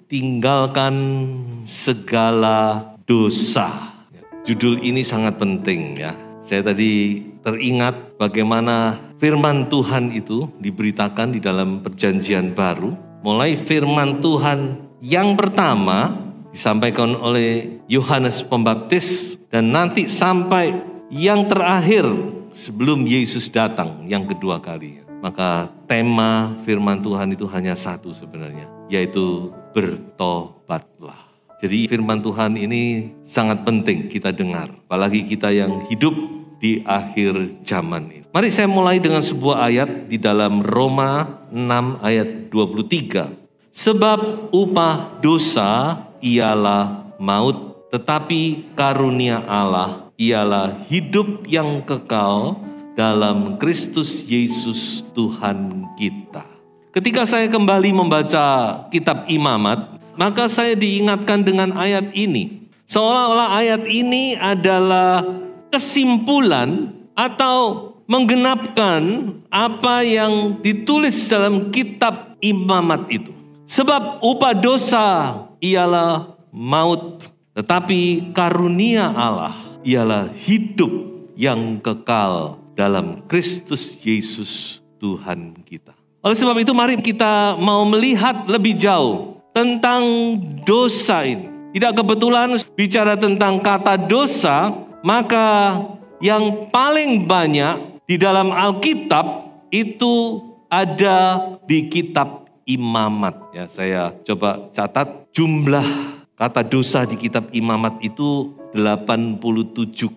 Tinggalkan segala dosa. Judul ini sangat penting ya. Saya tadi teringat bagaimana firman Tuhan itu diberitakan di dalam Perjanjian Baru. Mulai firman Tuhan yang pertama disampaikan oleh Yohanes Pembaptis dan nanti sampai yang terakhir sebelum Yesus datang yang kedua kali. Maka tema firman Tuhan itu hanya satu sebenarnya, yaitu bertobatlah. Jadi firman Tuhan ini sangat penting kita dengar, apalagi kita yang hidup di akhir zaman ini. Mari saya mulai dengan sebuah ayat di dalam Roma 6 ayat 23. Sebab upah dosa ialah maut, tetapi karunia Allah ialah hidup yang kekal dalam Kristus Yesus Tuhan kita. Ketika saya kembali membaca kitab Imamat, maka saya diingatkan dengan ayat ini. Seolah-olah ayat ini adalah kesimpulan atau menggenapkan apa yang ditulis dalam kitab Imamat itu. Sebab upah dosa ialah maut, tetapi karunia Allah ialah hidup yang kekal dalam Kristus Yesus Tuhan kita. Oleh sebab itu mari kita mau melihat lebih jauh tentang dosa ini. Tidak kebetulan bicara tentang kata dosa, maka yang paling banyak di dalam Alkitab itu ada di kitab Imamat. Ya, saya coba catat jumlah kata dosa di kitab Imamat itu 87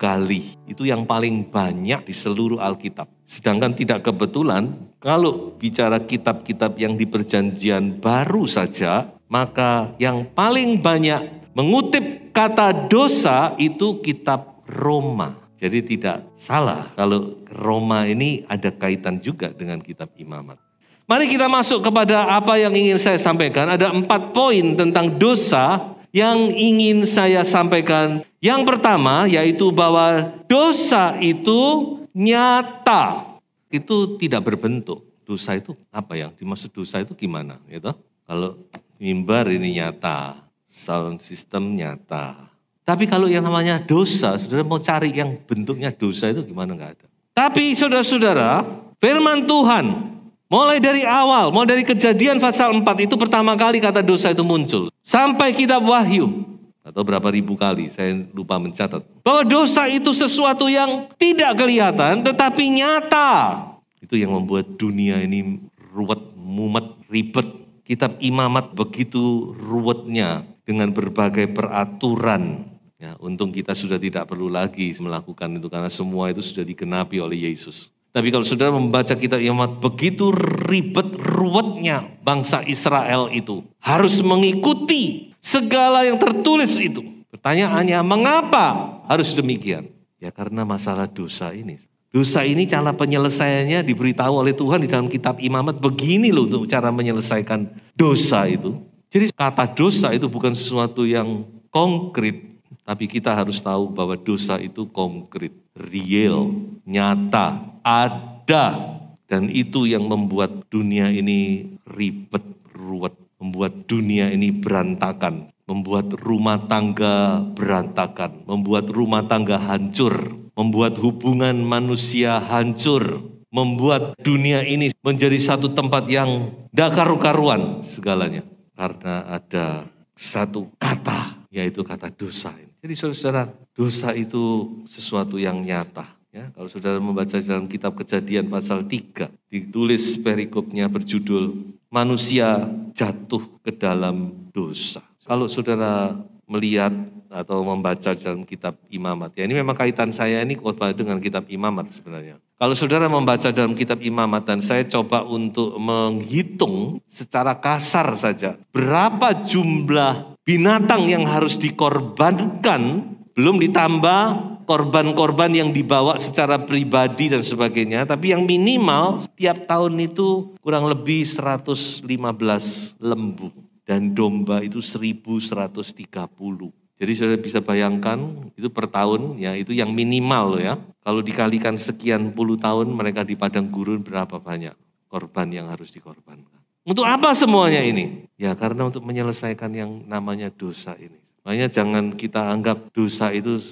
kali. Itu yang paling banyak di seluruh Alkitab. Sedangkan tidak kebetulan kalau bicara kitab-kitab yang di Perjanjian Baru saja, maka yang paling banyak mengutip kata dosa itu kitab Roma. Jadi tidak salah kalau Roma ini ada kaitan juga dengan kitab Imamat. Mari kita masuk kepada apa yang ingin saya sampaikan. Ada 4 poin tentang dosa yang ingin saya sampaikan. Yang pertama yaitu bahwa dosa itu nyata. Itu tidak berbentuk. Dosa itu apa yang dimaksud dosa itu gimana? Gitu? Kalau mimbar ini nyata, sound system nyata. Tapi kalau yang namanya dosa, saudara mau cari yang bentuknya dosa itu gimana? Enggak ada. Tapi saudara-saudara, firman Tuhan mulai dari awal, mulai dari Kejadian pasal 4 itu pertama kali kata dosa itu muncul. Sampai kitab Wahyu, atau berapa ribu kali, saya lupa mencatat. Bahwa dosa itu sesuatu yang tidak kelihatan tetapi nyata. Itu yang membuat dunia ini ruwet, mumet, ribet. Kitab Imamat begitu ruwetnya dengan berbagai peraturan. Ya, untung kita sudah tidak perlu lagi melakukan itu karena semua itu sudah digenapi oleh Yesus. Tapi kalau saudara membaca kitab Imamat, begitu ribet ruwetnya bangsa Israel itu harus mengikuti segala yang tertulis itu. Pertanyaannya, mengapa harus demikian? Ya karena masalah dosa ini. Dosa ini cara penyelesaiannya diberitahu oleh Tuhan di dalam kitab Imamat. Begini loh untuk cara menyelesaikan dosa itu. Jadi kata dosa itu bukan sesuatu yang konkret. Tapi kita harus tahu bahwa dosa itu konkret, real, nyata, ada. Dan itu yang membuat dunia ini ribet, ruwet. Membuat dunia ini berantakan. Membuat rumah tangga berantakan. Membuat rumah tangga hancur. Membuat hubungan manusia hancur. Membuat dunia ini menjadi satu tempat yang tidak karu-karuan segalanya. Karena ada satu kata, yaitu kata dosa. Jadi saudara, dosa itu sesuatu yang nyata. Ya, kalau saudara membaca dalam kitab Kejadian pasal 3, ditulis perikopnya berjudul manusia jatuh ke dalam dosa. Kalau saudara melihat atau membaca dalam kitab Imamat. Ya, ini memang kaitan saya ini khotbah dengan kitab Imamat sebenarnya. Kalau saudara membaca dalam kitab Imamat dan saya coba untuk menghitung secara kasar saja berapa jumlah binatang yang harus dikorbankan, belum ditambah korban-korban yang dibawa secara pribadi dan sebagainya. Tapi yang minimal tiap tahun itu kurang lebih 115 lembu. Dan domba itu 1.130. Jadi saudara bisa bayangkan itu per tahun ya, itu yang minimal ya. Kalau dikalikan sekian puluh tahun mereka di padang gurun berapa banyak korban yang harus dikorbankan. Untuk apa semuanya ini? Ya karena untuk menyelesaikan yang namanya dosa ini. Makanya jangan kita anggap dosa itu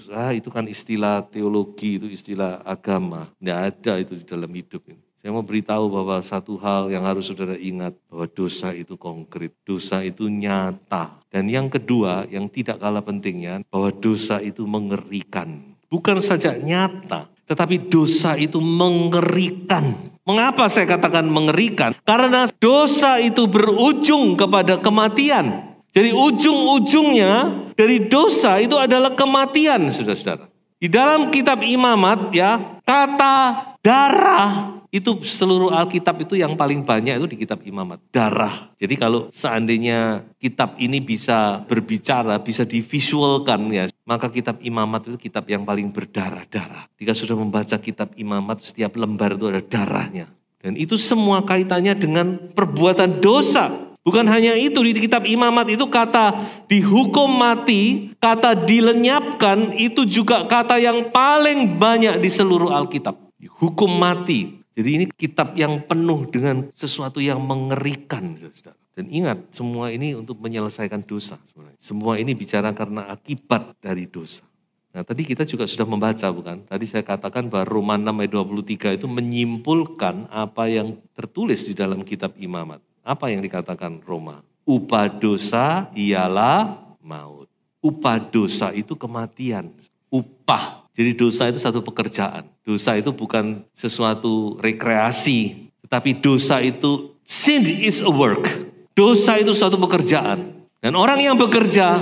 kan istilah teologi, itu istilah agama. Tidak ada itu di dalam hidup ini. Saya mau beritahu bahwa satu hal yang harus saudara ingat, bahwa dosa itu konkret, dosa itu nyata. Dan yang kedua, yang tidak kalah pentingnya, bahwa dosa itu mengerikan. Bukan saja nyata, tetapi dosa itu mengerikan. Mengapa saya katakan mengerikan? Karena dosa itu berujung kepada kematian. Jadi ujung-ujungnya dari dosa itu adalah kematian, saudara-saudara. Di dalam kitab Imamat ya, kata darah itu seluruh Alkitab itu yang paling banyak itu di kitab Imamat. Darah. Jadi kalau seandainya kitab ini bisa berbicara, bisa divisualkan ya, maka kitab Imamat itu kitab yang paling berdarah-darah. Jika sudah membaca kitab Imamat, setiap lembar itu ada darahnya. Dan itu semua kaitannya dengan perbuatan dosa. Bukan hanya itu, di kitab Imamat itu kata dihukum mati, kata dilenyapkan, itu juga kata yang paling banyak di seluruh Alkitab. Hukum mati. Jadi ini kitab yang penuh dengan sesuatu yang mengerikan. Saudara. Dan ingat, semua ini untuk menyelesaikan dosa. Sebenarnya. Semua ini bicara karena akibat dari dosa. Nah tadi kita juga sudah membaca bukan? Tadi saya katakan bahwa Roma 6 ayat 23 itu menyimpulkan apa yang tertulis di dalam kitab Imamat. Apa yang dikatakan Roma? Upah dosa ialah maut. Upah dosa itu kematian. Upah. Jadi dosa itu satu pekerjaan. Dosa itu bukan sesuatu rekreasi. Tetapi dosa itu, sin is a work. Dosa itu suatu pekerjaan. Dan orang yang bekerja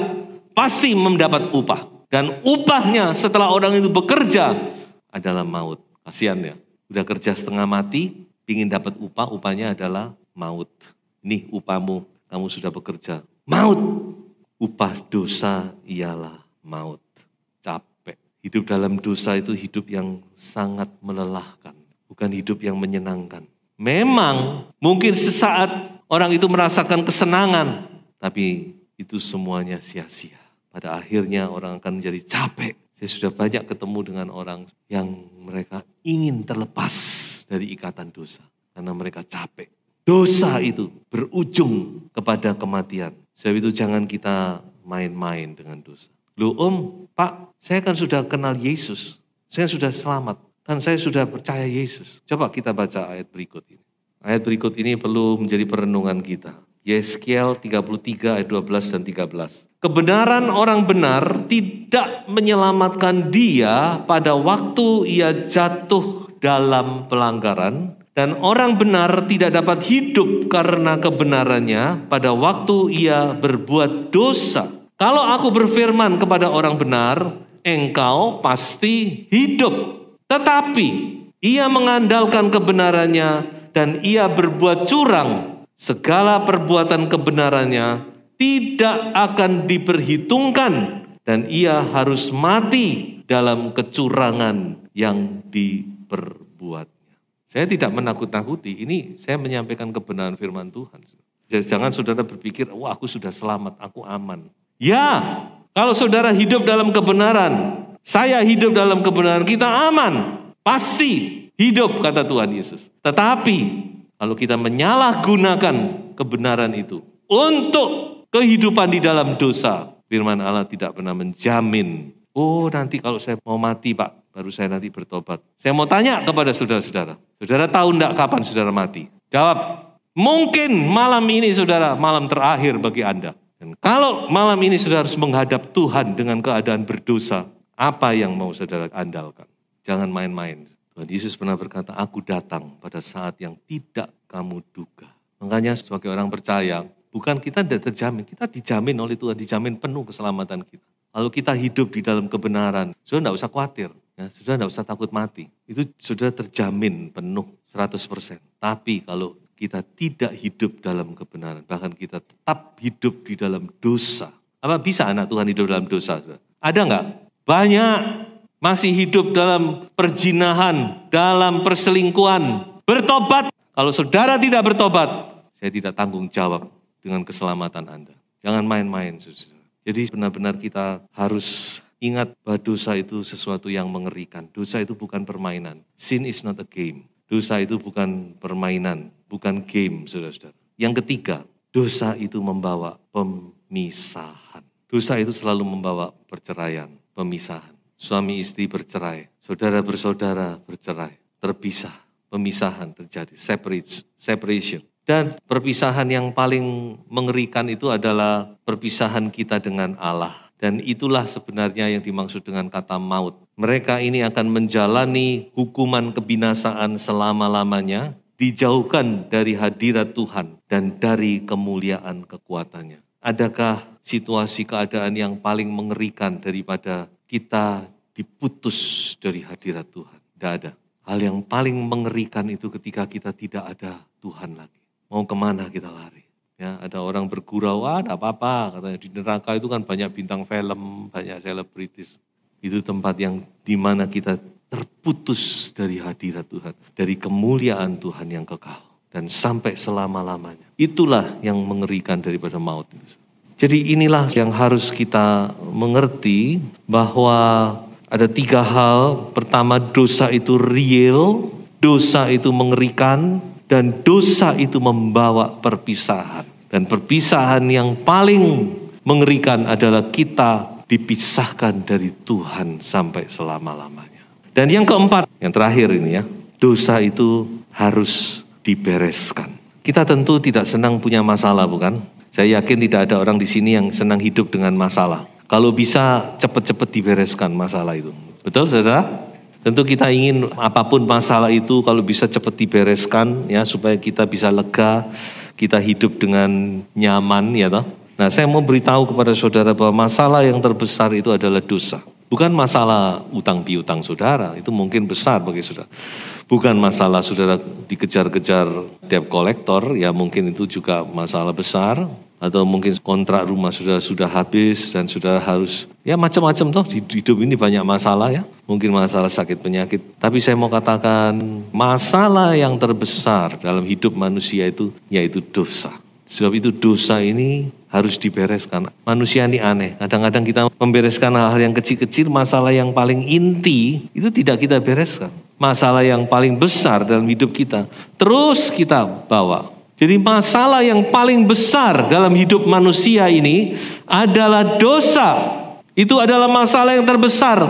pasti mendapat upah. Dan upahnya setelah orang itu bekerja adalah maut. Kasihan ya. Udah kerja setengah mati, ingin dapat upah, upahnya adalah maut. Nih upahmu, kamu sudah bekerja. Maut. Upah dosa ialah maut. Capek. Hidup dalam dosa itu hidup yang sangat melelahkan. Bukan hidup yang menyenangkan. Memang mungkin sesaat orang itu merasakan kesenangan. Tapi itu semuanya sia-sia. Pada akhirnya orang akan menjadi capek. Saya sudah banyak ketemu dengan orang yang mereka ingin terlepas dari ikatan dosa. Karena mereka capek. Dosa itu berujung kepada kematian. Sebab itu jangan kita main-main dengan dosa. Loh Pak, saya kan sudah kenal Yesus. Saya sudah selamat. Dan saya sudah percaya Yesus. Coba kita baca ayat berikut ini. Ayat berikut ini perlu menjadi perenungan kita. Yeskiel 33 ayat 12 dan 13. Kebenaran orang benar tidak menyelamatkan dia pada waktu ia jatuh dalam pelanggaran. Dan orang benar tidak dapat hidup karena kebenarannya pada waktu ia berbuat dosa. Kalau aku berfirman kepada orang benar, engkau pasti hidup. Tetapi ia mengandalkan kebenarannya dan ia berbuat curang. Segala perbuatan kebenarannya tidak akan diperhitungkan. Dan ia harus mati dalam kecurangan yang diperbuat. Saya tidak menakut-nakuti, ini saya menyampaikan kebenaran firman Tuhan. Jadi jangan saudara berpikir, wah aku sudah selamat, aku aman. Ya, kalau saudara hidup dalam kebenaran, saya hidup dalam kebenaran, kita aman. Pasti hidup kata Tuhan Yesus. Tetapi kalau kita menyalahgunakan kebenaran itu untuk kehidupan di dalam dosa, firman Allah tidak pernah menjamin. Oh nanti kalau saya mau mati Pak, baru saya nanti bertobat. Saya mau tanya kepada saudara-saudara. Saudara tahu enggak kapan saudara mati? Jawab. Mungkin malam ini saudara, malam terakhir bagi Anda. Dan kalau malam ini saudara harus menghadap Tuhan dengan keadaan berdosa, apa yang mau saudara andalkan? Jangan main-main. Tuhan Yesus pernah berkata, aku datang pada saat yang tidak kamu duga. Makanya sebagai orang percaya, bukan kita tidak terjamin. Kita dijamin oleh Tuhan, dijamin penuh keselamatan kita. Kalau kita hidup di dalam kebenaran, saudara tidak usah khawatir. Ya, saudara tidak usah takut mati. Itu saudara terjamin penuh 100%. Tapi kalau kita tidak hidup dalam kebenaran, bahkan kita tetap hidup di dalam dosa. Apa bisa anak Tuhan hidup dalam dosa? Saudara? Ada enggak? Banyak masih hidup dalam perjinahan, dalam perselingkuhan. Bertobat. Kalau saudara tidak bertobat, saya tidak tanggung jawab dengan keselamatan Anda. Jangan main-main, saudara. Jadi benar-benar kita harus ingat bahwa dosa itu sesuatu yang mengerikan. Dosa itu bukan permainan. Sin is not a game. Dosa itu bukan permainan, bukan game, saudara-saudara. Yang ketiga, dosa itu membawa pemisahan. Dosa itu selalu membawa perceraian, pemisahan. Suami istri bercerai, saudara bersaudara bercerai, terpisah, pemisahan terjadi, separation. Dan perpisahan yang paling mengerikan itu adalah perpisahan kita dengan Allah. Dan itulah sebenarnya yang dimaksud dengan kata maut. Mereka ini akan menjalani hukuman kebinasaan selama-lamanya, dijauhkan dari hadirat Tuhan dan dari kemuliaan kekuatannya. Adakah situasi keadaan yang paling mengerikan daripada kita diputus dari hadirat Tuhan? Tidak ada. Hal yang paling mengerikan itu ketika kita tidak ada Tuhan lagi. Mau kemana kita lari? Ya, ada orang bergurau, ada apa-apa. Katanya di neraka itu kan banyak bintang film, banyak selebritis. Itu tempat yang dimana kita terputus dari hadirat Tuhan. Dari kemuliaan Tuhan yang kekal. Dan sampai selama-lamanya. Itulah yang mengerikan daripada maut. Jadi inilah yang harus kita mengerti bahwa ada 3 hal. Pertama, dosa itu real, dosa itu mengerikan, dan dosa itu membawa perpisahan. Dan perpisahan yang paling mengerikan adalah kita dipisahkan dari Tuhan sampai selama-lamanya. Dan yang keempat, yang terakhir ini ya, dosa itu harus dibereskan. Kita tentu tidak senang punya masalah, bukan? Saya yakin tidak ada orang di sini yang senang hidup dengan masalah. Kalau bisa cepat-cepat dibereskan masalah itu. Betul, saudara? Tentu kita ingin apapun masalah itu kalau bisa cepat dibereskan ya supaya kita bisa lega, kita hidup dengan nyaman ya toh. Nah, saya mau beritahu kepada saudara bahwa masalah yang terbesar itu adalah dosa. Bukan masalah utang piutang saudara, itu mungkin besar bagi saudara. Bukan masalah saudara dikejar-kejar debt collector, ya mungkin itu juga masalah besar. Atau mungkin kontrak rumah sudah habis dan sudah harus, ya macam-macam toh, di hidup ini banyak masalah ya. Mungkin masalah sakit penyakit. Tapi saya mau katakan masalah yang terbesar dalam hidup manusia itu yaitu dosa. Sebab itu dosa ini harus dibereskan. Manusia ini aneh. Kadang-kadang kita membereskan hal-hal yang kecil-kecil, masalah yang paling inti itu tidak kita bereskan. Masalah yang paling besar dalam hidup kita terus kita bawa. Jadi masalah yang paling besar dalam hidup manusia ini adalah dosa. Itu adalah masalah yang terbesar.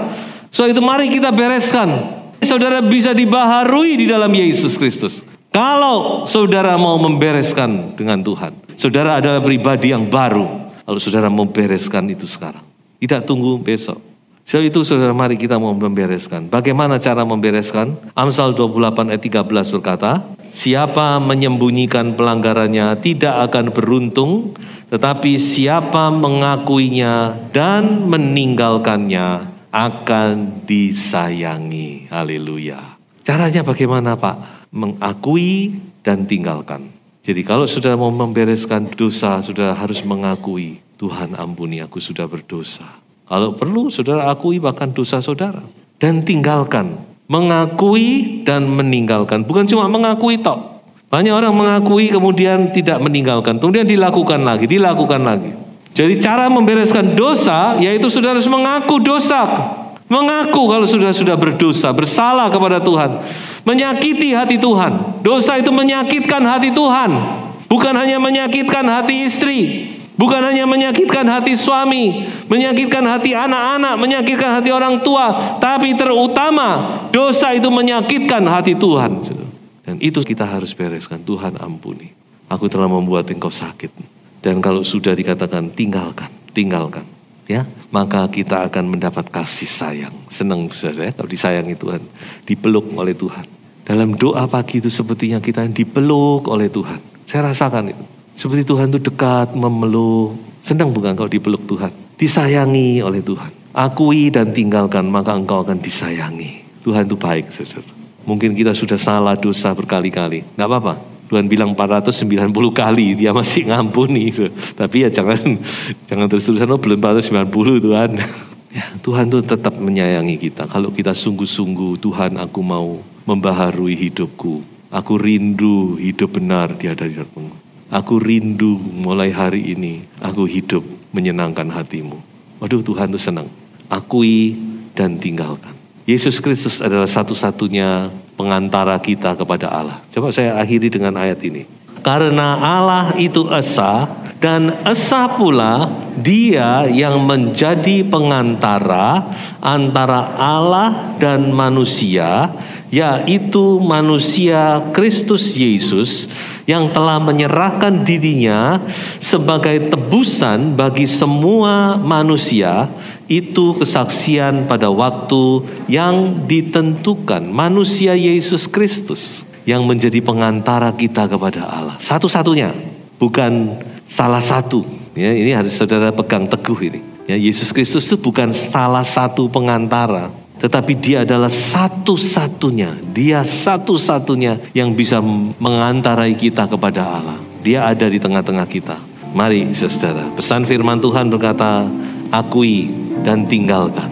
So itu mari kita bereskan. Saudara bisa dibaharui di dalam Yesus Kristus. Kalau saudara mau membereskan dengan Tuhan. Saudara adalah pribadi yang baru. Kalau saudara mau bereskan itu sekarang. Tidak tunggu besok. So itu saudara mari kita mau membereskan. Bagaimana cara membereskan? Amsal 28 ayat 13 berkata, siapa menyembunyikan pelanggarannya tidak akan beruntung, tetapi siapa mengakuinya dan meninggalkannya akan disayangi. Haleluya. Caranya bagaimana Pak? Mengakui dan tinggalkan. Jadi kalau saudara mau membereskan dosa, saudara harus mengakui, Tuhan ampuni aku sudah berdosa. Kalau perlu saudara akui bahkan dosa saudara. Dan tinggalkan. Mengakui dan meninggalkan. Bukan cuma mengakui tok. Banyak orang mengakui kemudian tidak meninggalkan. Kemudian dilakukan lagi. Jadi cara membereskan dosa yaitu saudara harus mengaku dosa. Mengaku kalau sudah berdosa. Bersalah kepada Tuhan. Menyakiti hati Tuhan. Dosa itu menyakitkan hati Tuhan. Bukan hanya menyakitkan hati istri. Bukan hanya menyakitkan hati suami, menyakitkan hati anak-anak, menyakitkan hati orang tua. Tapi terutama dosa itu menyakitkan hati Tuhan. Dan itu kita harus bereskan. Tuhan ampuni. Aku telah membuat engkau sakit. Dan kalau sudah dikatakan tinggalkan. Ya, maka kita akan mendapat kasih sayang. Senang saudara ya, kalau disayangi Tuhan. Dipeluk oleh Tuhan. Dalam doa pagi itu sepertinya kita dipeluk oleh Tuhan. Saya rasakan itu. Seperti Tuhan itu dekat, memeluk. Senang bukan kalau dipeluk Tuhan? disayangi oleh Tuhan. Akui dan tinggalkan, maka engkau akan disayangi. Tuhan itu baik, saudara. Mungkin kita sudah salah dosa berkali-kali. Gak apa-apa. Tuhan bilang 490 kali, dia masih ngampuni. Tapi ya jangan terus-terusan, belum 490 Tuhan. Ya, Tuhan itu tetap menyayangi kita. Kalau kita sungguh-sungguh, Tuhan, aku mau membaharui hidupku. Aku rindu hidup benar di hadapan-Mu. Aku rindu mulai hari ini, aku hidup menyenangkan hati-Mu. Waduh, Tuhan itu senang. Akui dan tinggalkan. Yesus Kristus adalah satu-satunya pengantara kita kepada Allah. Coba saya akhiri dengan ayat ini. Karena Allah itu esa, dan esa pula Dia yang menjadi pengantara antara Allah dan manusia, yaitu manusia Kristus Yesus yang telah menyerahkan dirinya sebagai tebusan bagi semua manusia. Itu kesaksian pada waktu yang ditentukan. Manusia Yesus Kristus yang menjadi pengantara kita kepada Allah. Satu-satunya, bukan salah satu. Ya, ini harus saudara pegang teguh ini. Ya, Yesus Kristus itu bukan salah satu pengantara, tetapi Dia adalah satu-satunya. Dia satu-satunya yang bisa mengantarai kita kepada Allah. Dia ada di tengah-tengah kita. Mari saudara, pesan firman Tuhan berkata, akui dan tinggalkan.